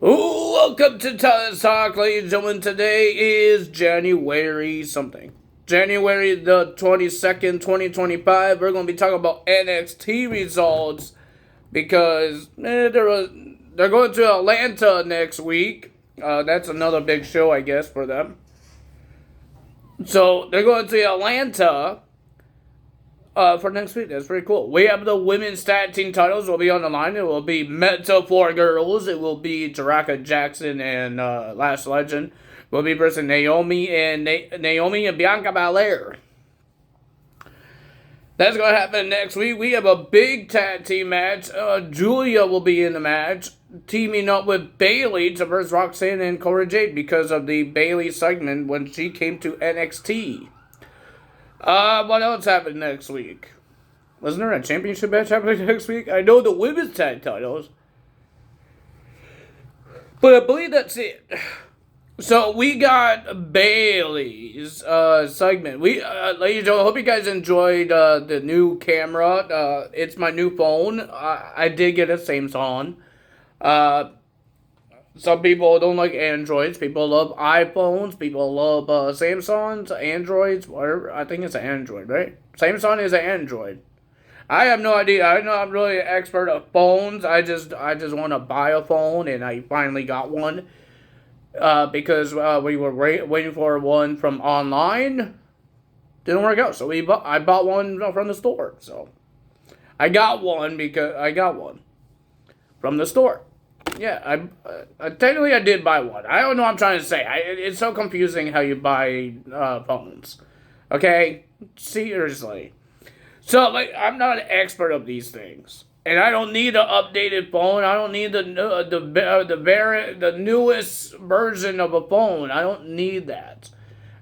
Welcome to Talent Talk, ladies and gentlemen. Today is January something. January the 22nd, 2025. We're going to be talking about NXT results because they're going to Atlanta next week. That's another big show, I guess, for them. So they're going to Atlanta for next week. That's pretty cool. We have the women's tag team titles will be on the line. It will be Metaphor Girls. It will be Taraka Jackson and Last Legend. Will be versus Naomi and Bianca Belair. That's going to happen next week. We have a big tag team match. Julia will be in the match, teaming up with Bayley to versus Roxanne and Cora Jade because of the Bayley segment when she came to NXT. What else happened next week? Wasn't there a championship match happening next week? I know the women's tag titles, but I believe that's it. So we got Bayley's segment. Ladies and gentlemen, I hope you guys enjoyed the new camera. It's my new phone. I did get a Samsung. Some people don't like Androids. People love iPhones. People love Samsungs, Androids, whatever. I think it's an Android, right? Samsung is an Android. I have no idea. I'm not really an expert of phones. I just want to buy a phone, and I finally got one. Because we were waiting for one from online. Didn't work out, so I bought one from the store. So I got one from the store. Yeah, technically I did buy one. I don't know what I'm trying to say. It's so confusing how you buy phones. Okay? Seriously. So, I'm not an expert of these things. And I don't need an updated phone. I don't need the newest version of a phone. I don't need that.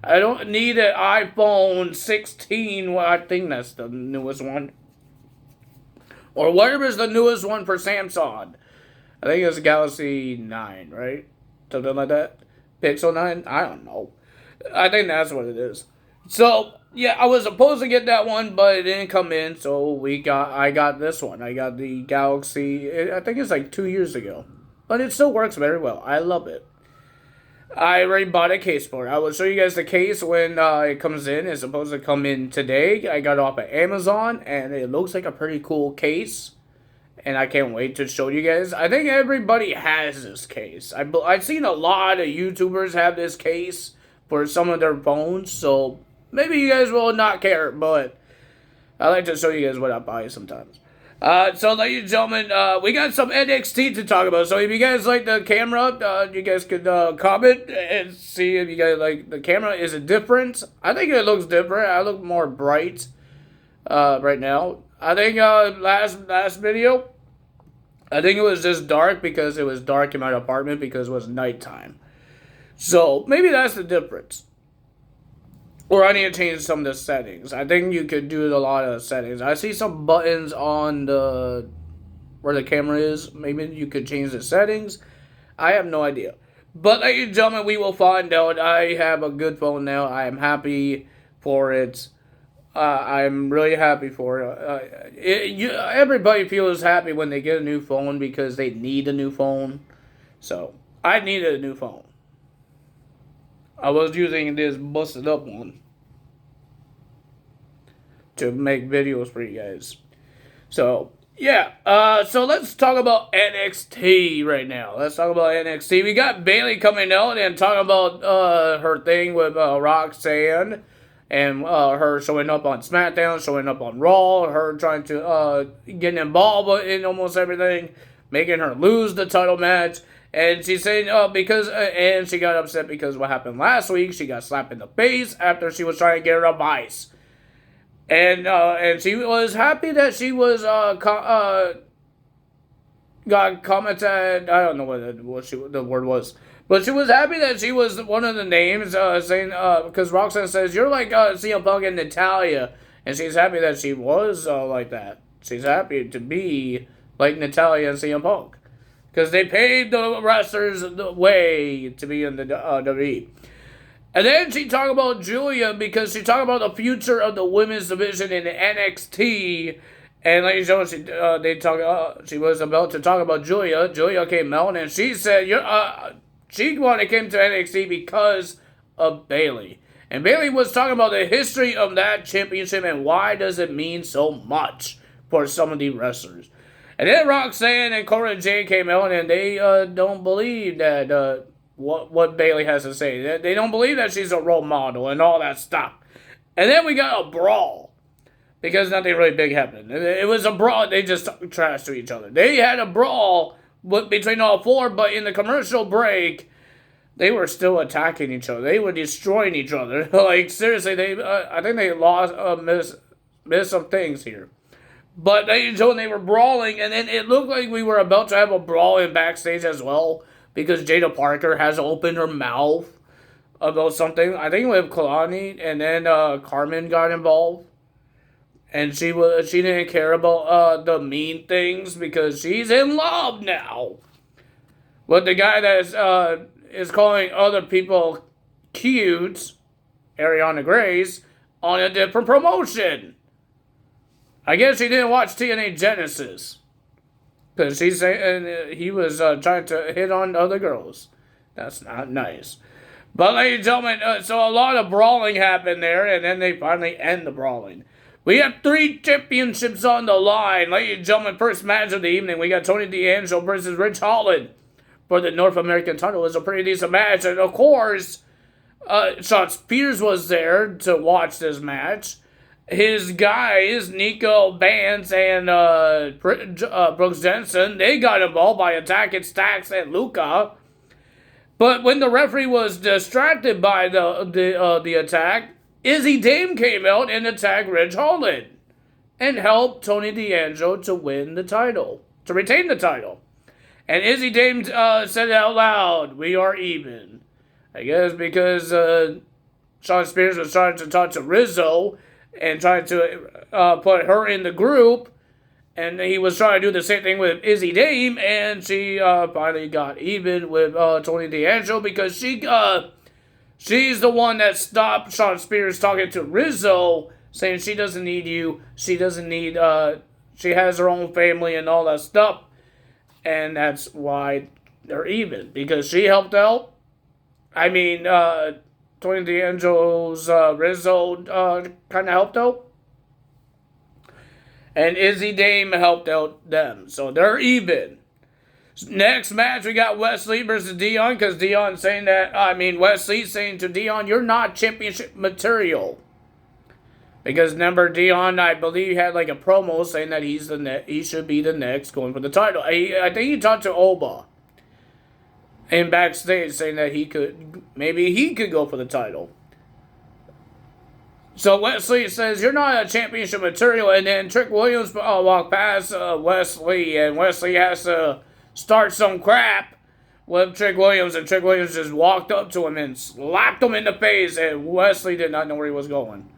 I don't need an iPhone 16. Well, I think that's the newest one. Or whatever's the newest one for Samsung. I think it's Galaxy 9, right? Something like that. Pixel 9? I don't know. I think that's what it is. So, yeah, I was supposed to get that one, but it didn't come in, so I got this one. I got the Galaxy, I think it's like 2 years ago. But it still works very well. I love it. I already bought a case for it. I will show you guys the case when it comes in. It's supposed to come in today. I got it off of Amazon, and it looks like a pretty cool case. And I can't wait to show you guys. I think everybody has this case. I've seen a lot of YouTubers have this case for some of their phones. So maybe you guys will not care. But I like to show you guys what I buy sometimes. So ladies and gentlemen, we got some NXT to talk about. So if you guys like the camera, you guys could comment and see if you guys like the camera. Is it different? I think it looks different. I look more bright right now. I think last video, I think it was just dark because it was dark in my apartment because it was nighttime. So maybe that's the difference. Or I need to change some of the settings. I think you could do a lot of settings. I see some buttons on where the camera is. Maybe you could change the settings. I have no idea. But ladies and gentlemen, we will find out. I have a good phone now. I am happy for it. I'm really happy for it. Everybody feels happy when they get a new phone because they need a new phone. So, I needed a new phone. I was using this busted up one to make videos for you guys. So, yeah. So, let's talk about NXT right now. Let's talk about NXT. We got Bayley coming out and talking about her thing with Roxanne. And her showing up on SmackDown, showing up on Raw, her trying to get involved in almost everything, making her lose the title match. And she's saying, and she got upset because what happened last week. She got slapped in the face after she was trying to get her advice. And she was happy that she was got commented. I don't know what the word was. But she was happy that she was one of the names, saying, because Roxanne says, you're like CM Punk and Natalya. And she's happy that she was like that. She's happy to be like Natalya and CM Punk. Because they paved the wrestlers the way to be in the WWE. And then she talked about Julia because she talked about the future of the women's division in NXT. And ladies and gentlemen, she was about to talk about Julia. Julia came out and she said, she wanted to come to NXT because of Bayley. And Bayley was talking about the history of that championship and why does it mean so much for some of the wrestlers. And then Roxanne and Cora Jade came out and they don't believe that what Bayley has to say. They don't believe that she's a role model and all that stuff. And then we got a brawl. Because nothing really big happened. It was a brawl. They just trashed to each other. They had a brawl between all four, but in the commercial break, they were still attacking each other. They were destroying each other. Like, seriously, I think they missed some things here. But they were brawling, and then it looked like we were about to have a brawl in backstage as well, because Jada Parker has opened her mouth about something. I think with Kalani, and then Carmen got involved. And she didn't care about the mean things because she's in love now. But the guy that is calling other people cute, Ariana Grace, on a different promotion. I guess she didn't watch TNA Genesis. Because he was trying to hit on other girls. That's not nice. But ladies and gentlemen, so a lot of brawling happened there, and then they finally end the brawling. We have 3 championships on the line. Ladies and gentlemen, first match of the evening. We got Tony D'Angelo versus Rich Holland for the North American title. It was a pretty decent match. And of course, Shawn Spears was there to watch this match. His guys, Nico Bance and Brooks Jensen, they got involved by attacking Stax and Luca. But when the referee was distracted by the attack, Izzy Dame came out and attacked Ridge Holland and helped Tony D'Angelo to win the title, to retain the title. And Izzy Dame said it out loud, "We are even." I guess because Shawn Spears was trying to talk to Rizzo and trying to put her in the group, and he was trying to do the same thing with Izzy Dame, and she finally got even with Tony D'Angelo because she's the one that stopped Shawn Spears talking to Rizzo, saying she doesn't need you, she has her own family and all that stuff. And that's why they're even, because she helped out. I mean, Tony D'Angelo's Rizzo kind of helped out. And Izzy Dame helped out them. So they're even. Next match, we got Wesley versus Dion, because Wesley's saying to Dion, "You're not championship material." Because remember, Dion, I believe, had like a promo saying that he should be the next going for the title. I think he talked to Oba in backstage saying that maybe he could go for the title. So Wesley says, "You're not a championship material," and then Trick Williams walked past Wesley, and Wesley has to start some crap with Trick Williams, and Trick Williams just walked up to him and slapped him in the face, and Wesley did not know where he was going.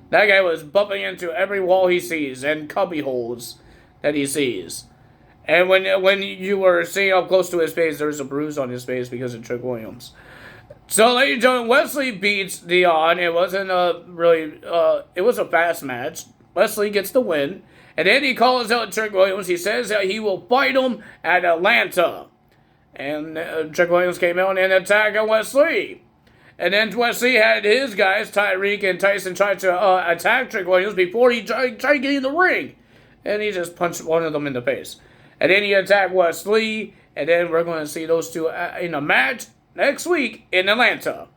That guy was bumping into every wall he sees and cubby holes that he sees. And when you were seeing up close to his face, there was a bruise on his face because of Trick Williams. So, ladies and gentlemen, Wesley beats Dion. It wasn't it was a fast match. Wesley gets the win. And then he calls out Trick Williams. He says that he will fight him at Atlanta. And Trick Williams came out and attacked Wesley. And then Wesley had his guys, Tyreek and Tyson, try to attack Trick Williams before he tried getting in the ring. And he just punched one of them in the face. And then he attacked Wesley. And then we're going to see those two in a match next week in Atlanta.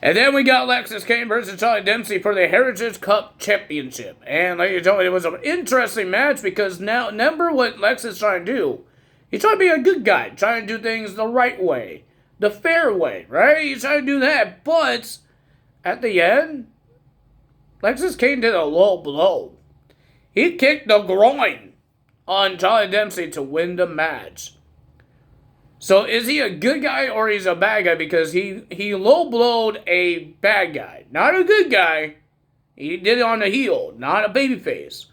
And then we got Lexis Kane versus Charlie Dempsey for the Heritage Cup Championship. And like you told me, it was an interesting match because now, remember what Lexis is trying to do? He's trying to be a good guy, trying to do things the right way, the fair way, right? He's trying to do that, but at the end, Lexis Kane did a low blow. He kicked the groin on Charlie Dempsey to win the match. So is he a good guy or he's a bad guy? Because he low-blowed a bad guy. Not a good guy. He did it on the heel, not a babyface.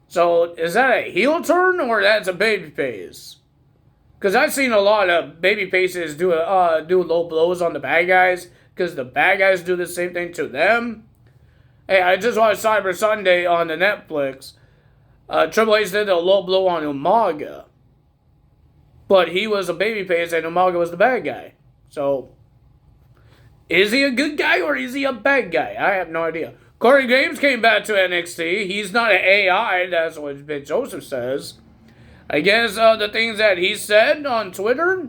So is that a heel turn or that's a babyface? Because I've seen a lot of babyfaces do low blows on the bad guys. Because the bad guys do the same thing to them. Hey, I just watched Cyber Sunday on the Netflix. Triple H did a low blow on Umaga. But he was a babyface and Umaga was the bad guy. So, is he a good guy or is he a bad guy? I have no idea. Corey Graves came back to NXT. He's not an AI, that's what Ben Joseph says. I guess the things that he said on Twitter,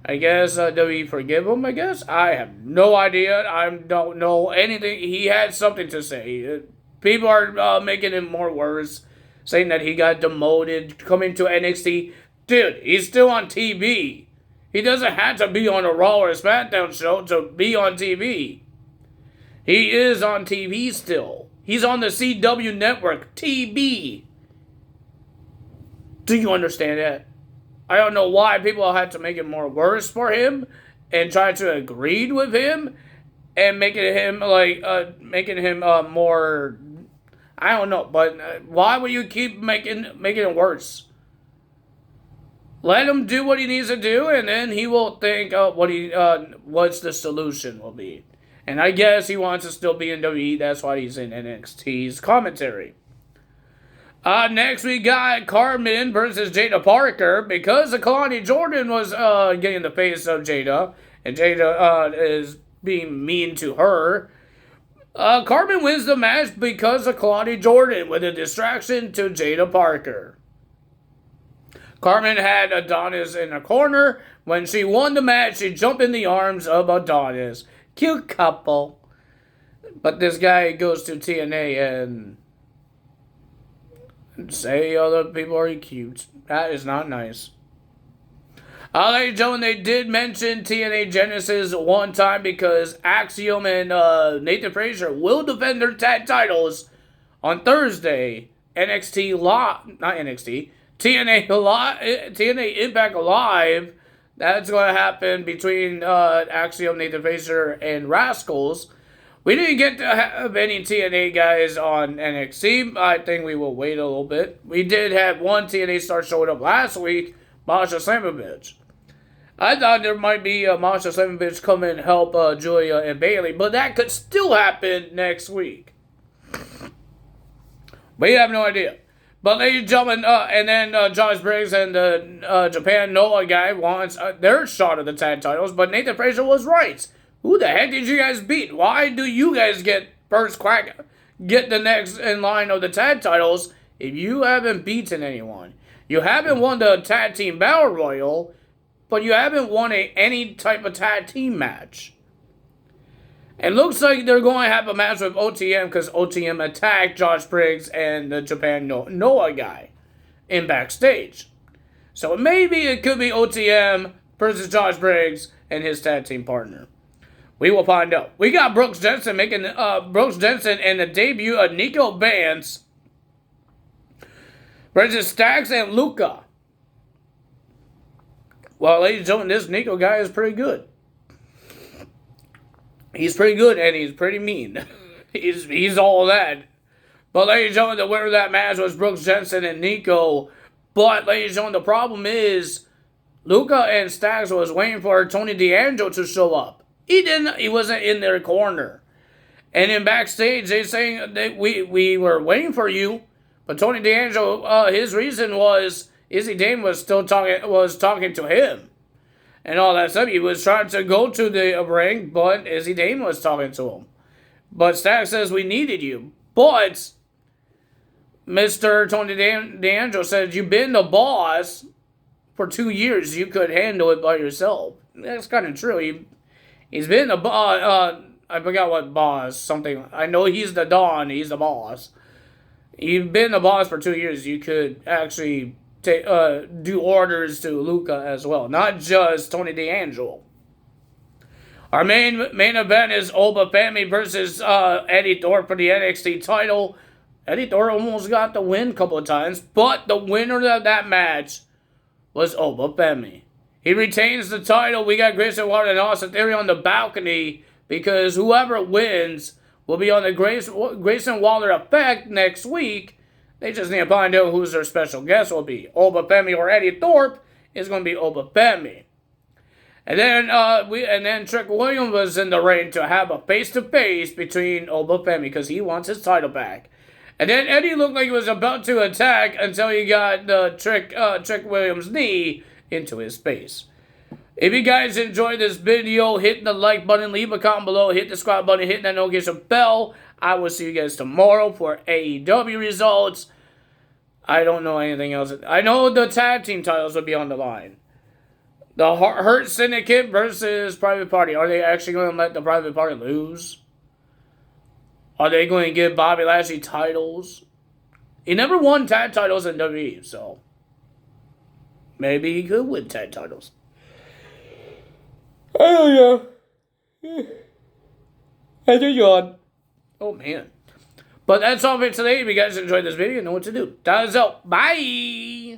I guess, do we forgive him, I guess? I have no idea. I don't know anything. He had something to say. People are making it more worse, saying that he got demoted, coming to NXT. Dude, he's still on TV. He doesn't have to be on a Raw or a SmackDown show to be on TV. He is on TV still. He's on the CW network, TV. Do you understand that? I don't know why people had to make it more worse for him and try to agree with him and making him more. I don't know, but why would you keep making it worse? Let him do what he needs to do, and then he will think what's the solution will be. And I guess he wants to still be in WWE. That's why he's in NXT's commentary. Next we got Carmen versus Jada Parker, because Kalani Jordan was getting the face of Jada, and Jada is being mean to her. Carmen wins the match because of Kalani Jordan with a distraction to Jada Parker. Carmen had Adonis in a corner. When she won the match, she jumped in the arms of Adonis. Cute couple. But this guy goes to TNA and say other people are cute. That is not nice. Ladies and gentlemen, they did mention TNA Genesis one time because Axiom and Nathan Frazier will defend their tag titles on Thursday. TNA Impact Live. That's going to happen between Axiom, Nathan Frazier, and Rascals. We didn't get to have any TNA guys on NXT. I think we will wait a little bit. We did have one TNA star showing up last week, Masha Slamovich. I thought there might be Masha Slamovich come and help Julia and Bayley, but that could still happen next week. We have no idea. But ladies and gentlemen, and then Josh Briggs and the Japan Noah guy wants their shot of the tag titles, but Nathan Frazier was right. Who the heck did you guys beat? Why do you guys get first crack, get the next in line of the tag titles if you haven't beaten anyone? You haven't won the tag team battle royal, but you haven't won any type of tag team match. It looks like they're going to have a match with OTM because OTM attacked Josh Briggs and the Japan Noah guy in backstage. So maybe it could be OTM versus Josh Briggs and his tag team partner. We will find out. We got Brooks Jensen in the debut of Nico Vance versus Stax and Luca. Well, ladies and gentlemen, this Nico guy is pretty good. He's pretty good and he's pretty mean. he's all that. But ladies and gentlemen, the winner of that match was Brooks Jensen and Nico. But ladies and gentlemen, the problem is Luca and Stax was waiting for Tony D'Angelo to show up. He wasn't in their corner. And in backstage, they saying that we were waiting for you. But Tony D'Angelo, his reason was Izzy Dane was talking to him. And all that stuff. He was trying to go to the ring, but Izzy Dane was talking to him. But Stax says, we needed you. But Mr. Tony D'Angelo said, you've been the boss for 2 years. You could handle it by yourself. That's kind of true. He's been the boss. I forgot what boss. Something. I know he's the Don. He's the boss. You've been the boss for 2 years. You could actually do orders to Luca as well, not just Tony D'Angelo. Our main event is Oba Femi versus Eddie Thorpe for the NXT title. Eddie Thorpe almost got the win a couple of times, but the winner of that match was Oba Femi. He retains the title. We got Grayson Waller and Austin Theory on the balcony because whoever wins will be on the Grayson Waller effect next week. They just need to find out who their special guest will be. Oba Femi or Eddie Thorpe is going to be Oba Femi. And then Trick Williams was in the ring to have a face-to-face between Oba Femi because he wants his title back. And then Eddie looked like he was about to attack until he got the Trick Williams knee into his face. If you guys enjoyed this video, hit the like button, leave a comment below, hit the subscribe button, hit that notification bell. I will see you guys tomorrow for AEW results. I don't know anything else. I know the tag team titles will be on the line. The Hurt Syndicate versus Private Party. Are they actually going to let the Private Party lose? Are they going to give Bobby Lashley titles? He never won tag titles in WWE, so maybe he could win tag titles. I don't know. I do yawn. Oh, man. But that's all for today. If you guys enjoyed this video, you know what to do. That is all. Bye!